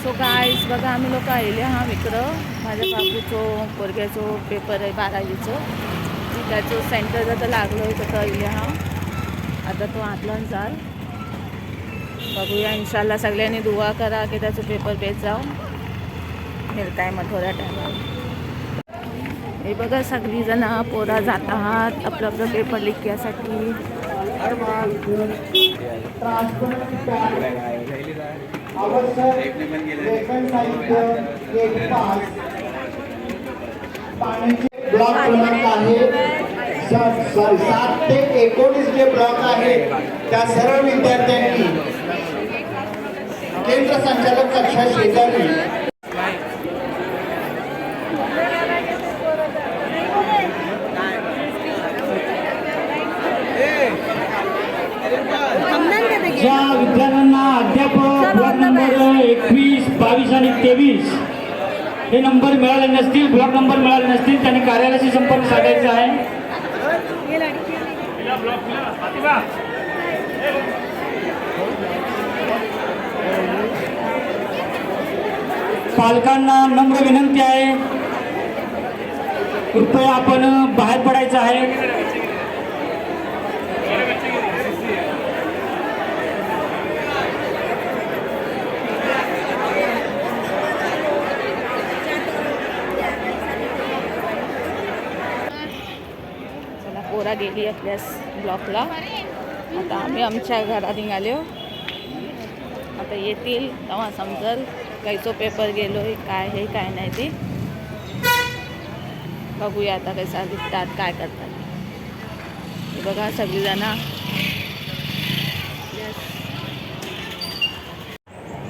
So guys बघा आम्ही लोक आयले हा मित्र माझ्या बाबूचो पोरग्याचो पेपर आहे 12वीचो त्याचं सेंटर जर लागलो आहे तर आयले हा आता तो आतलन जाल बघूया इंशाल्लाह सगळ्यांनी दुआ करा की त्याचं पेपर बेस जाऊ मिळताय मग थोड्या टायमात हे बघा सगळी जण पोरा जात आहात आपलं आपलं पेपर लिखण्यासाठी ब्लॉक क्रमांक आहे 7 ते 19 जे ब्लॉक आहे त्या सर्व विद्यार्थ्यांनी केंद्र संचालक कक्षा शेजारी ज्या विद्यार्थ्यांना अध्यापक ब्लॉक नंबर 21, 22 आणि 23 हे नंबर मिळाले नसतील, ब्लॉक नंबर मिळाले नसतील त्यांनी कार्यालयाशी संपर्क साधायचा आहे. पालकांना नम्र विनंती आहे, कृपया आपण बाहेर पडायचं आहे. पोरा गेली आपल्या ब्लॉकला आता आम्ही आमच्या घरात निघालो आता येतील तेव्हा समजल कायचो पेपर गेलोय काय हे काय नाही ते बघूया आता कसा लिखतात काय करतात हे बघा सगळीजण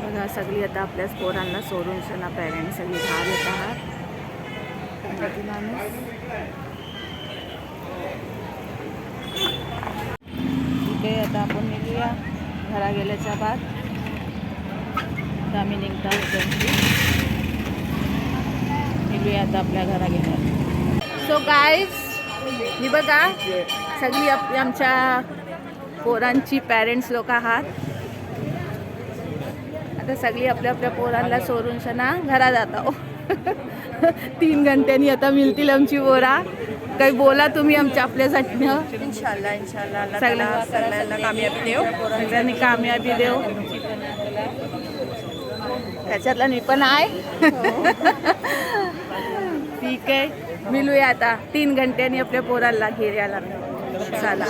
बघा सगळी आता आपल्याच पोरांना सोडून सना पॅरेंट्स सगळी बाहेर येत आहात ठीक आहे आता आपण निघूया घरा गेल्याच्या बाद आम्ही निघता निघूया आता आपल्या घरा गेल्या. सो गाईज मी बघा सगळी आमच्या पोरांची पॅरेंट्स लोक आहात आता सगळी आपल्या आपल्या पोरांना सोडून सना घरा जाता 3 घंट्यांनी आता मिळतील आमची पोरा काही बोला तुम्ही आमच्या आपल्यासाठी इंशाल्लाह इंशाल्लाह सगळ्यांना कामयाबी देव सगळ्यांनी कामयाबी देव त्याच्यातला मी पण आहे ठीक आहे मिळूया आता 3 घंट्यांनी आपल्या पोराला घेऱ्याला चला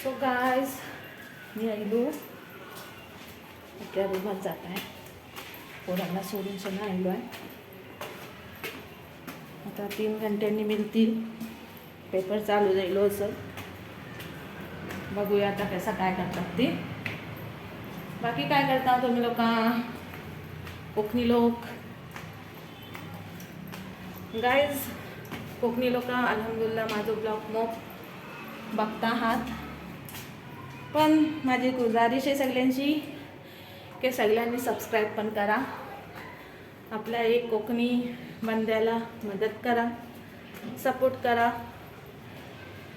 सो गाईज मी आलो आपल्या रूमात जात आहे पोरांना सोडून सगळं आलो आहे आता 3 घंट्यांनी मिळतील पेपर चालू जाईल असं बघूया आता कसं काय करतात ते बाकी काय करता तुम्ही लोक कोकणी लोक गाईज कोकणी लोक अल्हम्दुलिल्लाह माझं ब्लॉग मग बघता आहात पण माझी गुजारिश आहे सगळ्यांची की सगळ्यांनी सबस्क्राईब पण करा आपल्या एक कोकणी बंद्याला मदत करा सपोर्ट करा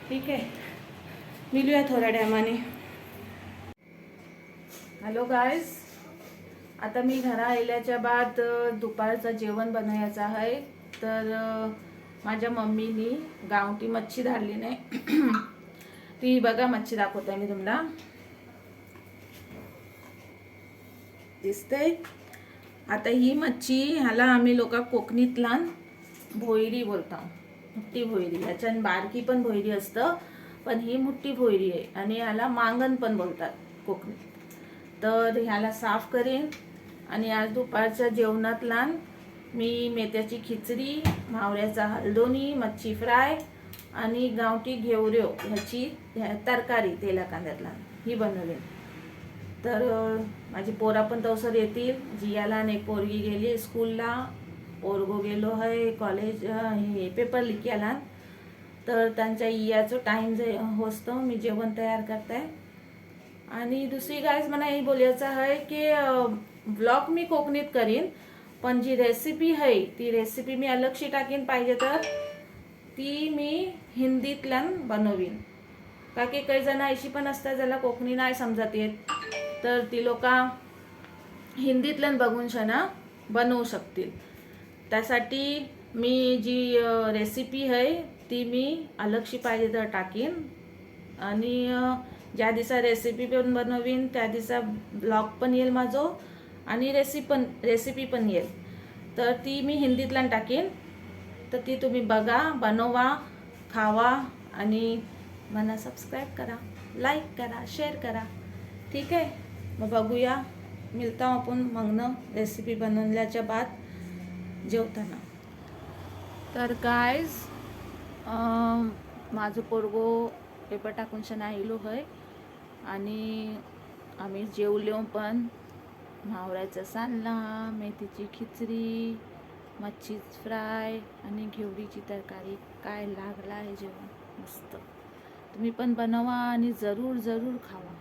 ठीक आहे मिळूया थोड्या टायमाने. हॅलो गाईज आता मी घरा आल्याच्या बाद दुपारचं जेवण बनवायचं आहे तर माझ्या मम्मीनी गावठी मच्छी धाडली नाही ती बघा मच्छी दाखवते मी तुम्हाला दिसते आता ही मच्छी ह्याला आम्ही लोक कोकणीतला भोयरी बोलतो मोठी भोयरी याच्यान बारकी पण भोयरी असतं पण ही मोठी भोयरी आहे आणि ह्याला मांगण पण बोलतात कोकणीत तर ह्याला साफ करेन आणि आज दुपारच्या जेवणातला मी मेथ्याची खिचडी मावळ्याचा हलदोनी मच्छी फ्राय आणि गावठी घेवऱ्यो ह्याची तरकारी तेला कांद्यातला ही बनवेन तर माझी पोरा पण तवसर येतील जियाला आणि पोरगी गेली स्कूलला पोरगो गेलो आहे कॉलेज हे पेपर लिखायला तर त्यांच्या इयाचं टाईम जे होतो मी जेवण तयार करते आणि दुसरी गाईज मला हे बोलायचं आहे की ब्लॉग मी कोकणीत करीन पण जी रेसिपी आहे ती रेसिपी मी अलगशी टाकीन पाहिजे तर ती मी हिंदीतल्यान बनवीन का की काही जण अशी पण असतात ज्याला कोकणी नाही समजत येत तर ती लोक हिंदीतल्यान बघून शना बनवू शकतील. त्यासाठी मी जी रेसिपी आहे ती मी अलगशी पाहिजे तर टाकीन आणि ज्या दिवसा रेसिपी पण बनवीन त्या दिवसा ब्लॉग पण येईल माझो आणि रेसिपी पण येईल. तर ती मी हिंदीतल्यान टाकीन. तर ती तुम्ही बघा, बनवा, खावा आणि मला सबस्क्राईब करा, लाईक करा, शेअर करा. ठीक आहे. मग बघूया, मिळता आपण मगनं रेसिपी बनवल्याच्या बाद जेवताना. तर गाईज माझं पोरगो पेपर टाकून शना आयलो आहे आणि आम्ही जेवलो पण. मावळ्याचा सान्ना, मेथीची खिचडी, मच्छी फ्राय आणि घेवडीची तरकारी. काय लागला आहे जेवण मस्त. तुम्ही पण बनवा आणि जरूर जरूर खावा.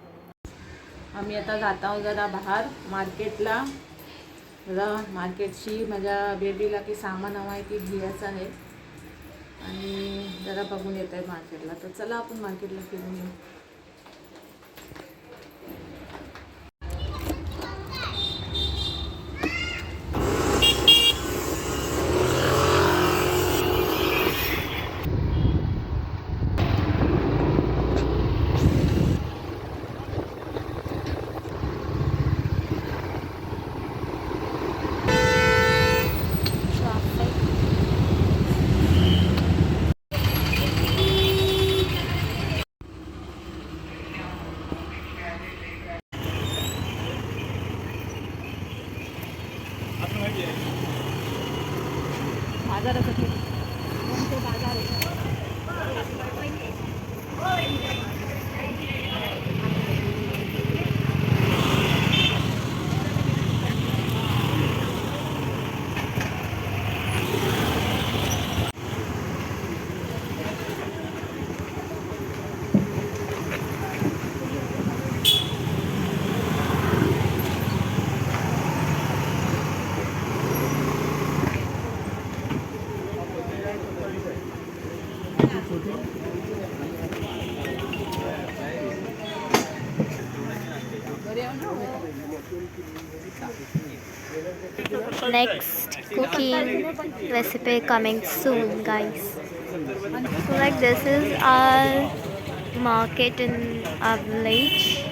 आम्ही आता जात आहोत जरा बाहेर मार्केटला. जरा मार्केटशी माझ्या बेबीला की सामान हवं आहे ती घ्यायचं आहे आणि जरा बघून येत आहे मार्केटला. तर चला आपण मार्केटला फिरून येऊ. बाजाराचं कोणते बाजार आहे? Next cooking recipe coming soon, guys. So like this is our market in our village.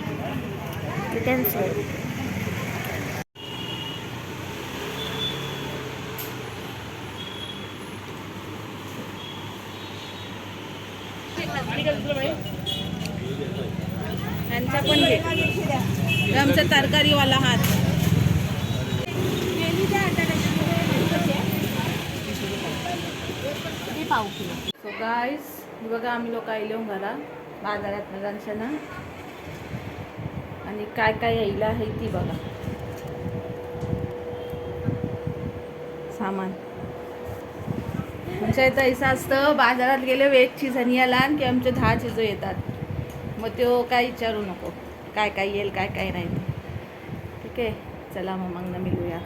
You can see. यांचा पण घे. आमचा तरकारीवाला हात. सो गाईज बघा आम्ही लोक आयलो घरा बाजारात नगांशना आणि काय काय यायला आहे ती बघा सामान. आमच्या इथं असं असतं बाजारात गेले एक चीज आणि याला की आमचे 10 चीजं येतात. मग तो काय विचारू नको काय काय येईल काय काय नाही. ठीक आहे चला मग मिळूया.